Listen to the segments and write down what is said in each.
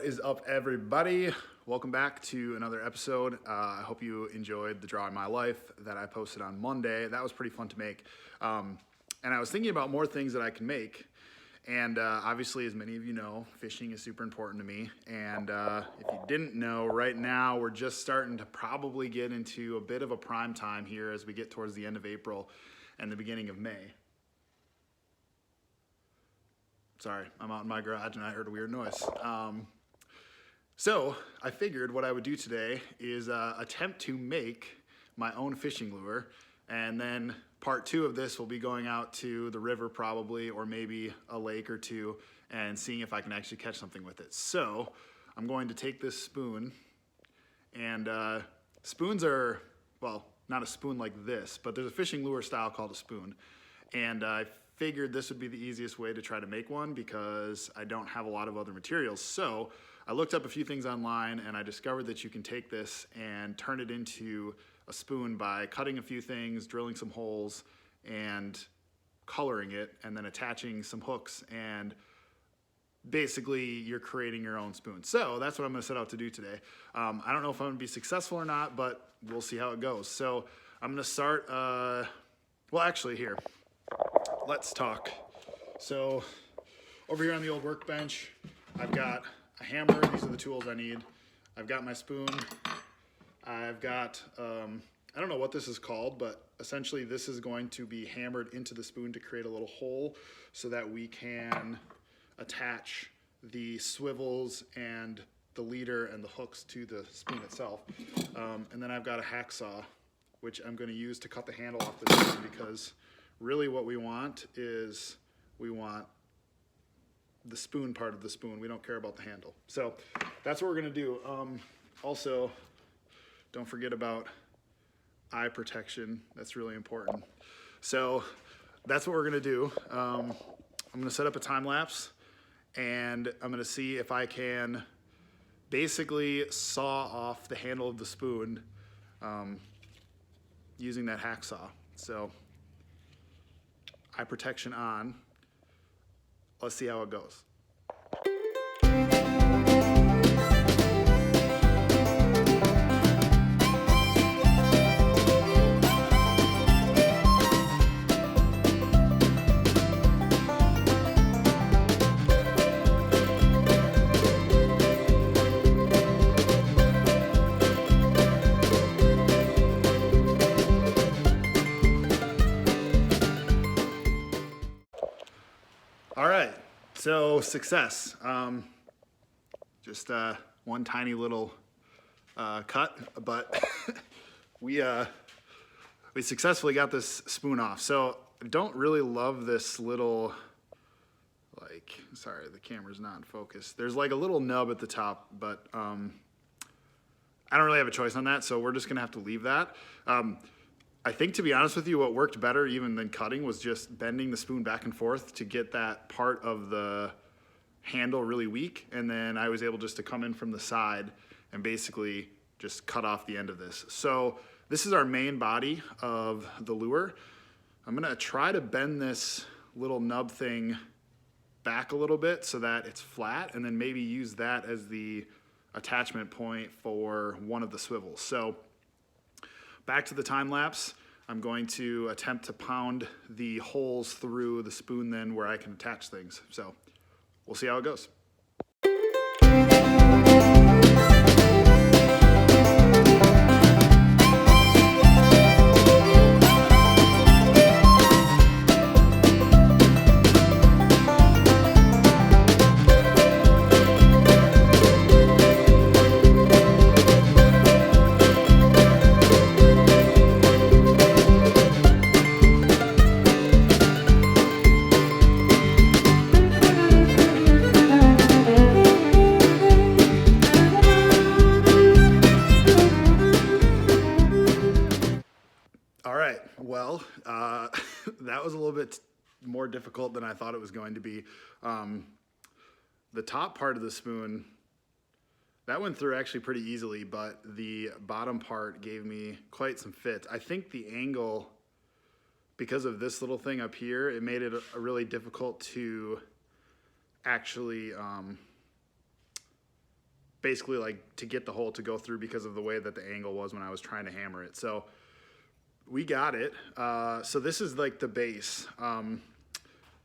is up, everybody? Welcome back to another episode. I hope you enjoyed the Drawing My Life that I posted on Monday. That was pretty fun to make. And I was thinking about more things that I can make. And obviously, as many of you know, fishing is super important to me. And if you didn't know, right now we're just starting to probably get into a bit of a prime time here as we get towards the end of April and the beginning of May. Sorry, I'm out in my garage and I heard a weird noise. So I figured what I would do today is attempt to make my own fishing lure, and then part two of this will be going out to the river probably, or maybe a lake or two, and seeing if I can actually catch something with it. So I'm going to take this spoon, and spoons are, well, not a spoon like this, but there's a fishing lure style called a spoon. And I figured this would be the easiest way to try to make one because I don't have a lot of other materials. So I looked up a few things online and I discovered that you can take this and turn it into a spoon by cutting a few things, drilling some holes, and coloring it, and then attaching some hooks, and basically you're creating your own spoon. So that's what I'm gonna set out to do today. I don't know if I'm gonna be successful or not, but we'll see how it goes. So I'm gonna start, well actually here, let's talk. So over here on the old workbench, I've got a hammer. These are the tools I need. I've got my spoon. I've got, I don't know what this is called, but essentially this is going to be hammered into the spoon to create a little hole so that we can attach the swivels and the leader and the hooks to the spoon itself. And then I've got a hacksaw, which I'm going to use to cut the handle off the spoon, because really what we want is we want the spoon part of the spoon. We don't care about the handle. So that's what we're gonna do. Also, don't forget about eye protection. That's really important. So that's what we're gonna do. I'm gonna set up a time lapse and I'm gonna see if I can basically saw off the handle of the spoon using that hacksaw. So eye protection on. Let's see how it goes. All right, so success. Just one tiny little cut, but we successfully got this spoon off. So I don't really love this little, like, sorry, the camera's not in focus. There's like a little nub at the top, but I don't really have a choice on that, so we're just gonna have to leave that. I think, to be honest with you, what worked better even than cutting was just bending the spoon back and forth to get that part of the handle really weak, and then I was able just to come in from the side and basically just cut off the end of this. So this is our main body of the lure. I'm gonna try to bend this little nub thing back a little bit so that it's flat, and then maybe use that as the attachment point for one of the swivels. So back to the time lapse. I'm going to attempt to pound the holes through the spoon then where I can attach things. So we'll see how it goes. Well, that was a little bit more difficult than I thought it was going to be. The top part of the spoon, that went through actually pretty easily, but the bottom part gave me quite some fit. I think the angle, because of this little thing up here, it made it really difficult to actually basically like to get the hole to go through because of the way that the angle was when I was trying to hammer it. So we got it. So this is like the base.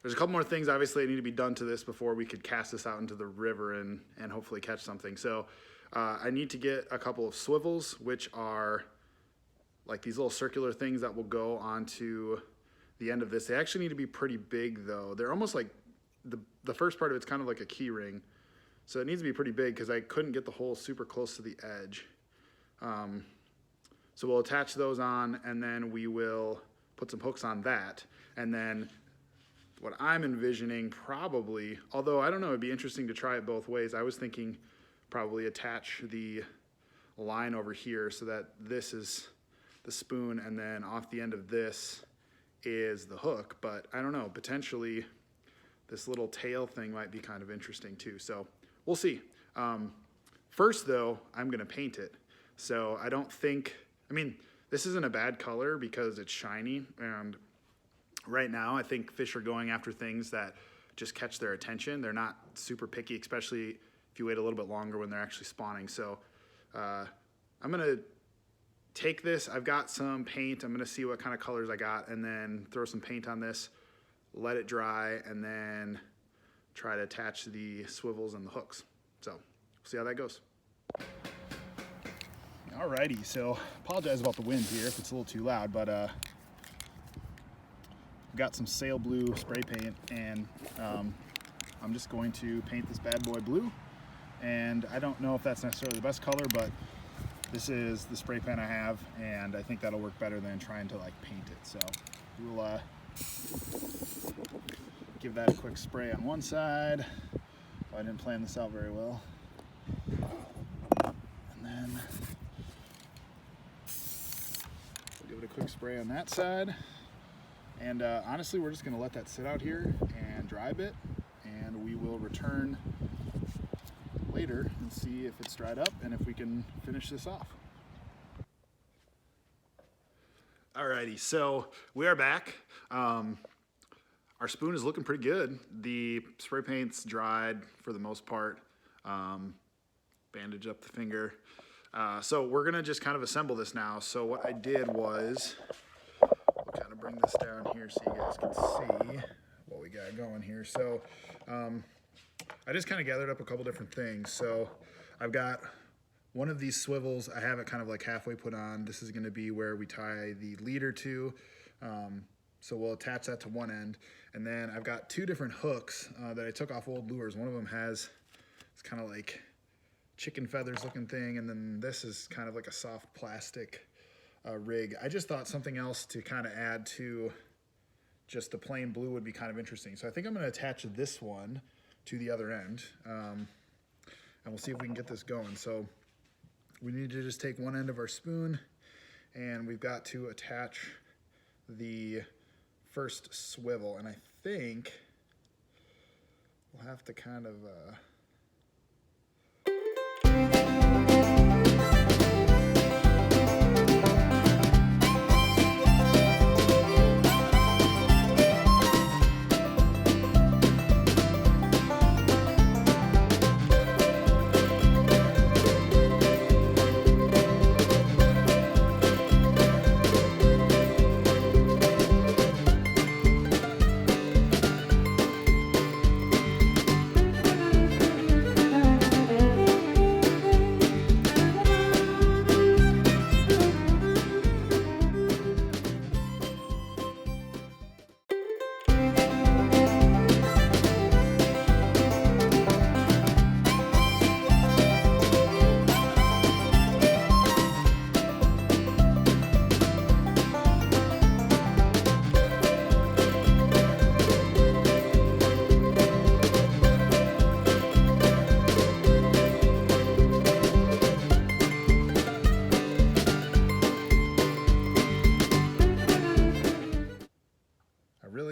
There's a couple more things obviously that need to be done to this before we could cast this out into the river and hopefully catch something. So I need to get a couple of swivels, which are like these little circular things that will go onto the end of this. They actually need to be pretty big though. They're almost like the first part of it's kind of like a key ring. So it needs to be pretty big because I couldn't get the hole super close to the edge. So we'll attach those on and then we will put some hooks on that. And then what I'm envisioning probably, although I don't know, it'd be interesting to try it both ways. I was thinking probably attach the line over here so that this is the spoon and then off the end of this is the hook. But I don't know, potentially this little tail thing might be kind of interesting too. So we'll see. First though, I'm gonna paint it. So I don't think, I mean, this isn't a bad color because it's shiny, and right now I think fish are going after things that just catch their attention. They're not super picky, especially if you wait a little bit longer when they're actually spawning. So I'm gonna take this, I've got some paint, I'm gonna see what kind of colors I got and then throw some paint on this, let it dry, and then try to attach the swivels and the hooks. So we'll see how that goes. Alrighty, so apologize about the wind here if it's a little too loud, but I've got some sail blue spray paint, and I'm just going to paint this bad boy blue. And I don't know if that's necessarily the best color, but this is the spray paint I have, and I think that'll work better than trying to like paint it. So we'll give that a quick spray on one side. Oh, I didn't plan this out very well. And then we'll give it a quick spray on that side. And honestly, we're just gonna let that sit out here and dry a bit, and we will return later and see if it's dried up and if we can finish this off. Alrighty, so we are back. Our spoon is looking pretty good. The spray paint's dried for the most part. Bandage up the finger. So we're gonna just kind of assemble this now. So what I did was, we'll kind of bring this down here so you guys can see what we got going here. So I just kind of gathered up a couple different things. So I've got one of these swivels. I have it kind of like halfway put on. This is gonna be where we tie the leader to. So we'll attach that to one end. And then I've got two different hooks that I took off old lures. One of them has, it's kind of like chicken feathers looking thing. And then this is kind of like a soft plastic rig. I just thought something else to kind of add to just the plain blue would be kind of interesting. So I think I'm gonna attach this one to the other end. And we'll see if we can get this going. So we need to just take one end of our spoon, and we've got to attach the first swivel, and I think we'll have to kind of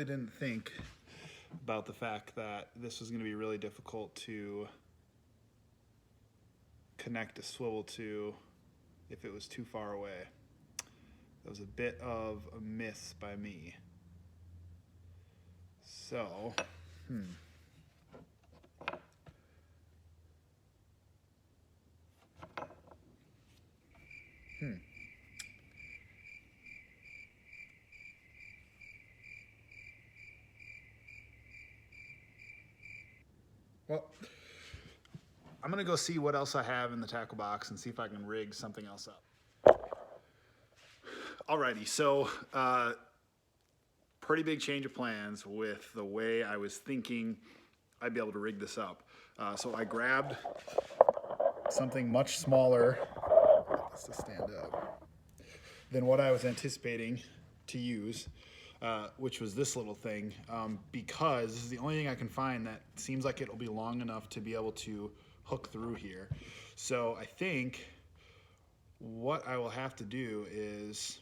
didn't think about the fact that this was going to be really difficult to connect a swivel to if it was too far away. That was a bit of a miss by me. So, Well, I'm gonna go see what else I have in the tackle box and see if I can rig something else up. Alrighty, so pretty big change of plans with the way I was thinking I'd be able to rig this up. So I grabbed something much smaller, just to stand up, than what I was anticipating to use, which was this little thing, because this is the only thing I can find that seems like it'll be long enough to be able to hook through here. So I think what I will have to do is,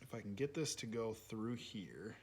if I can get this to go through here.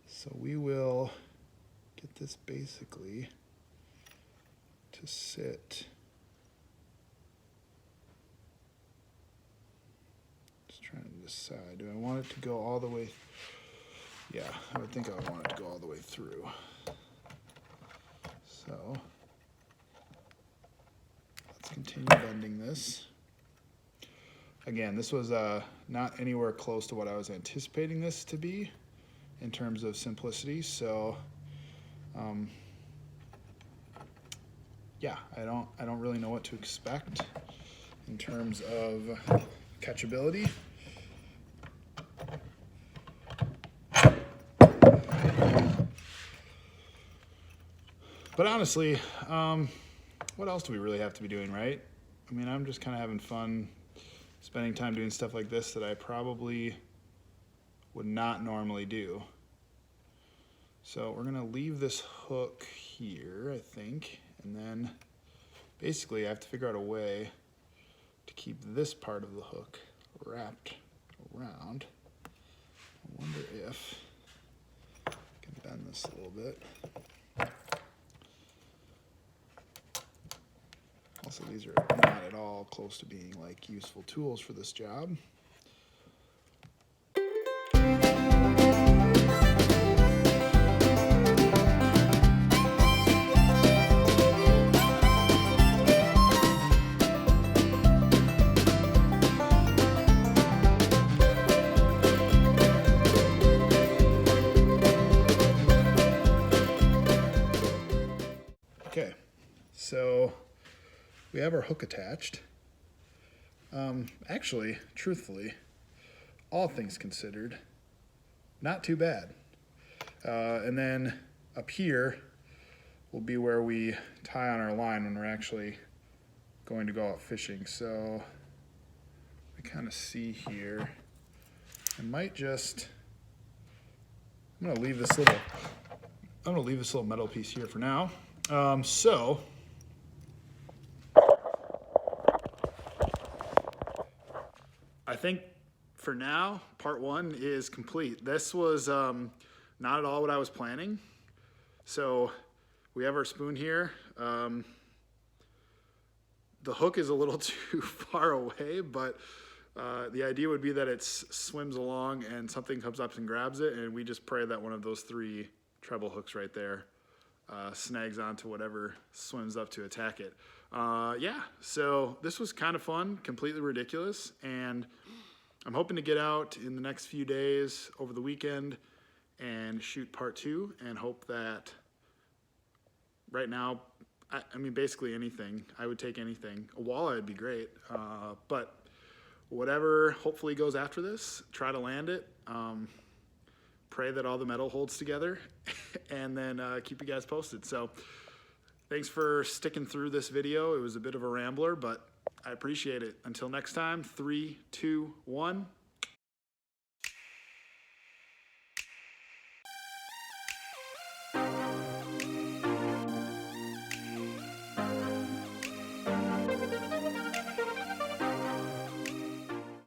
So we will get this basically to sit. Just trying to decide, do I want it to go all the way? Yeah, I would think I would want it to go all the way through. So let's continue bending this. Again, this was not anywhere close to what I was anticipating this to be in terms of simplicity, so yeah, I don't really know what to expect in terms of catchability. But honestly, what else do we really have to be doing, right? I mean, I'm just kind of having fun spending time doing stuff like this that I probably would not normally do. So we're gonna leave this hook here, I think, and then basically I have to figure out a way to keep this part of the hook wrapped around. I wonder if I can bend this a little bit. Also, these are not at all close to being like useful tools for this job. Okay, so we have our hook attached. Actually, truthfully, all things considered, not too bad. And then up here will be where we tie on our line when we're actually going to go out fishing. So I kind of see here, I might just, I'm gonna leave this little metal piece here for now. So I think for now, part one is complete. This was not at all what I was planning. So we have our spoon here. The hook is a little too far away, but the idea would be that it swims along and something comes up and grabs it, and we just pray that one of those three treble hooks right there snags onto whatever swims up to attack it. Yeah, so this was kind of fun, completely ridiculous, and I'm hoping to get out in the next few days over the weekend and shoot part 2, and hope that right now, I mean, basically anything. I would take anything. A walleye would be great, but whatever hopefully goes after this, try to land it. Pray that all the metal holds together, and then keep you guys posted. So thanks for sticking through this video. It was a bit of a rambler, but I appreciate it. Until next time, 3, 2, 1.